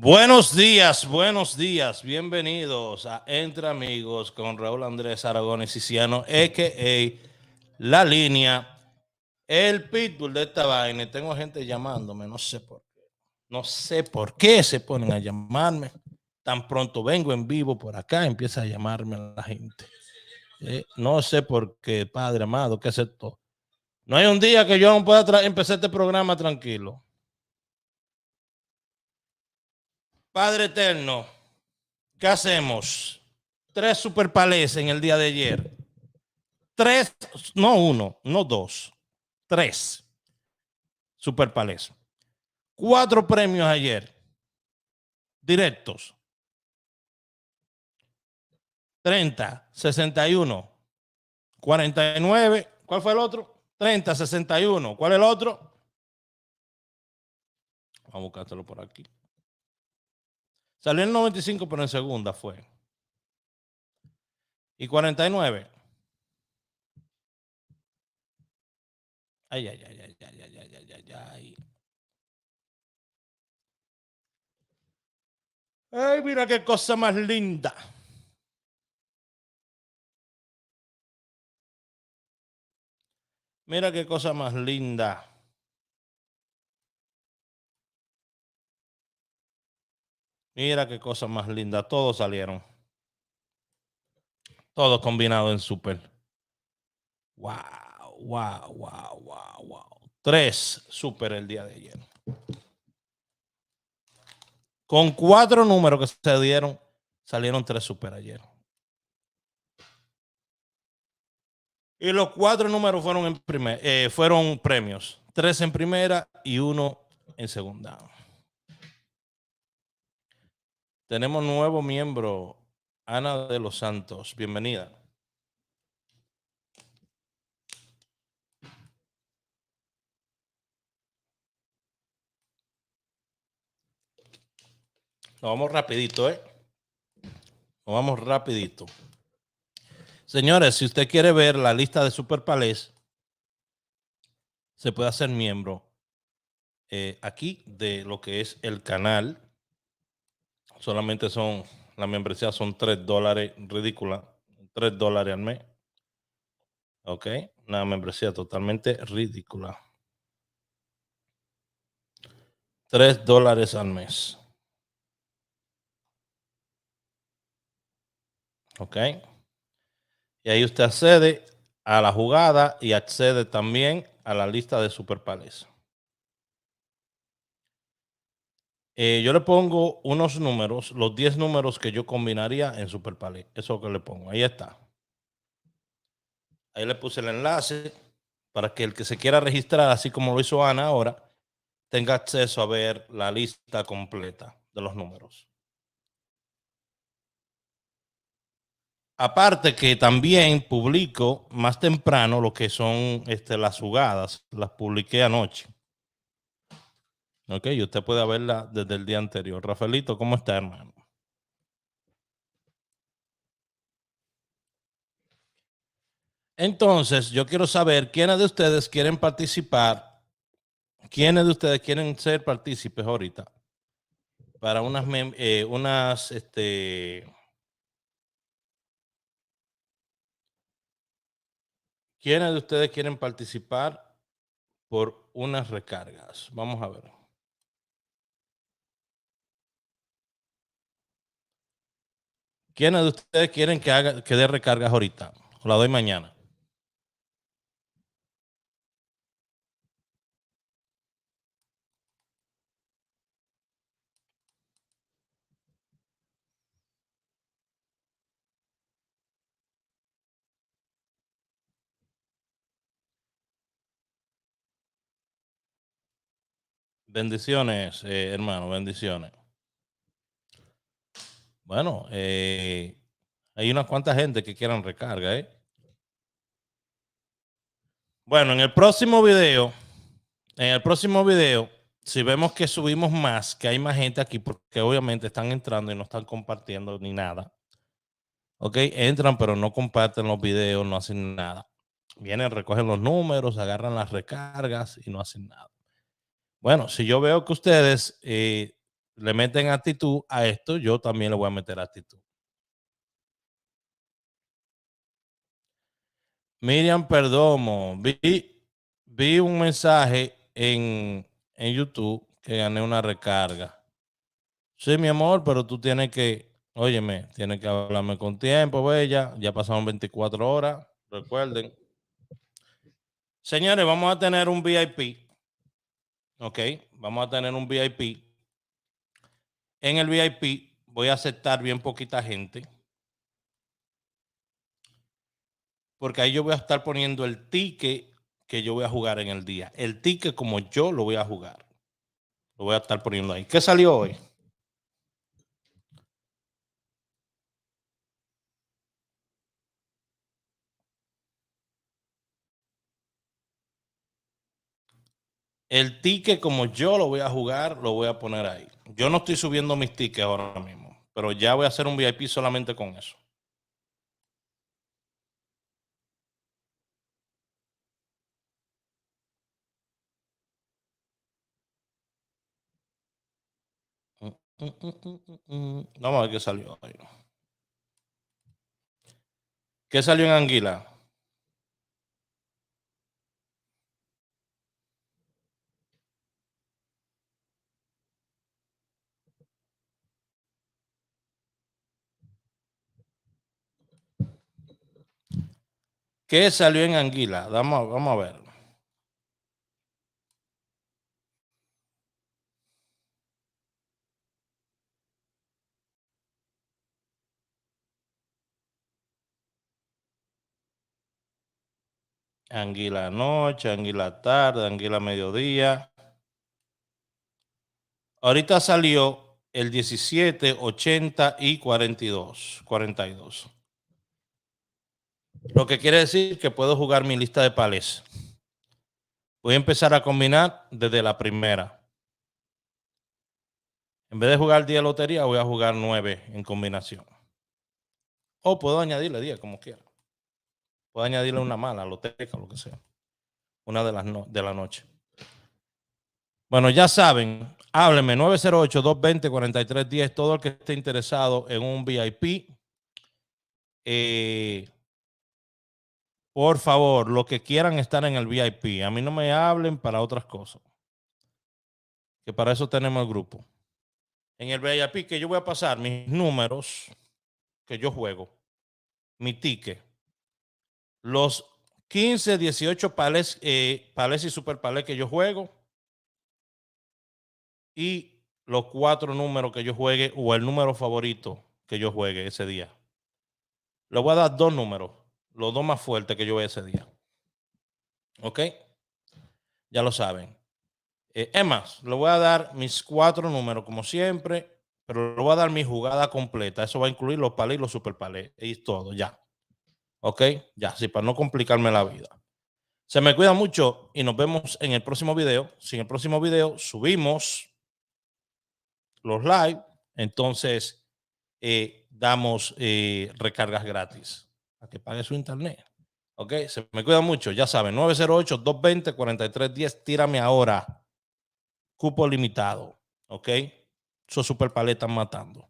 Buenos días, bienvenidos a Entre Amigos con Raúl Andrés Aragón y Ciciano, a.k.a. La Línea, el pitbull de esta vaina. Tengo gente llamándome, no sé por qué. No sé por qué se ponen a llamarme. Tan pronto vengo en vivo por acá, empieza a llamarme la gente. No sé por qué, Padre amado, ¿qué es esto? No hay un día que yo no pueda empezar este programa tranquilo. Padre eterno, ¿qué hacemos? 3 superpalés en el día de ayer. 3, no 1, no 2, 3 superpalés. 4 premios ayer, directos. 30, 61, 49. ¿Cuál fue el otro? 30, 61. ¿Cuál es el otro? Vamos a buscártelo por aquí. Salió en 95, pero en segunda fue. Y 49. Ay, ay, ay, ay, ay, ay, ay, ay, ay. Ay, mira qué cosa más linda. Mira qué cosa más linda. Mira qué cosa más linda. Todos salieron. Todos combinados en super. Wow, wow, wow, wow, wow. 3 super el día de ayer. Con 4 números que se dieron, salieron 3 super ayer. Y los 4 números fueron premios. 3 en primera y 1 en segunda. Tenemos nuevo miembro, Ana de los Santos. Bienvenida. Nos vamos rapidito, Nos vamos rapidito. Señores, si usted quiere ver la lista de superpalés, se puede hacer miembro aquí de lo que es el canal. Solamente la membresía son $3, ridícula, $3 al mes. Ok, una membresía totalmente ridícula. $3 al mes. Ok. Y ahí usted accede a la jugada y accede también a la lista de superpales. Yo le pongo unos números, los 10 números que yo combinaría en superpalé. Eso que le pongo. Ahí está. Ahí le puse el enlace para que el que se quiera registrar, así como lo hizo Ana ahora, tenga acceso a ver la lista completa de los números. Aparte que también publico más temprano lo que son las jugadas, las publiqué anoche. Ok, y usted puede verla desde el día anterior. Rafaelito, ¿cómo está, hermano? Entonces, yo quiero saber quiénes de ustedes quieren participar, quiénes de ustedes quieren ser partícipes ahorita para ¿quiénes de ustedes quieren participar por unas recargas? Vamos a ver. ¿Quiénes de ustedes quieren que dé recargas ahorita? O la doy mañana. Bendiciones, hermano, bendiciones. Bueno, hay unas cuantas gente que quieran recarga, Bueno, en el próximo video, si vemos que subimos más, que hay más gente aquí, porque obviamente están entrando y no están compartiendo ni nada. Ok, entran, pero no comparten los videos, no hacen nada. Vienen, recogen los números, agarran las recargas y no hacen nada. Bueno, si yo veo que ustedes le meten actitud a esto, yo también le voy a meter actitud. Miriam Perdomo, vi un mensaje en YouTube que gané una recarga. Sí, mi amor, pero tú tienes que, óyeme, tienes que hablarme con tiempo, bella. Ya pasaron 24 horas, recuerden. Señores, vamos a tener un VIP. Ok, vamos a tener un VIP. En el VIP voy a aceptar bien poquita gente. Porque ahí yo voy a estar poniendo el ticket que yo voy a jugar en el día. El ticket como yo lo voy a jugar. Lo voy a estar poniendo ahí. ¿Qué salió hoy? El ticket como yo lo voy a jugar, lo voy a poner ahí. Yo no estoy subiendo mis tickets ahora mismo, pero ya voy a hacer un VIP solamente con eso. Vamos a ver qué salió ahí. ¿Qué salió en Anguila? ¿Qué salió en Anguila? Vamos a ver. Anguila noche, Anguila tarde, Anguila mediodía. Ahorita salió el 17, 80 y 42. 42. Lo que quiere decir que puedo jugar mi lista de pales. Voy a empezar a combinar desde la primera. En vez de jugar 10 lotería, voy a jugar 9 en combinación. O puedo añadirle 10 como quiera. Puedo añadirle una mala, loteca, lo que sea. Una de la noche. Bueno, ya saben, háblenme 908-220-4310. Todo el que esté interesado en un VIP. Por favor, los que quieran estar en el VIP. A mí no me hablen para otras cosas. Que para eso tenemos el grupo. En el VIP que yo voy a pasar mis números que yo juego, mi ticket, los 15, 18 palés y super palés que yo juego y los 4 números que yo juegue o el número favorito que yo juegue ese día. Le voy a dar 2 números, los 2 más fuertes que yo vea ese día. ¿Ok? Ya lo saben. Es más, le voy a dar mis 4 números como siempre, pero le voy a dar mi jugada completa. Eso va a incluir los palés y los super palés y todo, ya. ¿Ok? Ya, sí, para no complicarme la vida. Se me cuida mucho y nos vemos en el próximo video. Si en el próximo video subimos los live, entonces damos recargas gratis a que pague su internet. Ok, se me cuida mucho. Ya saben, 908-220-4310. Tírame ahora. Cupo limitado. Ok, esos super paletas matando.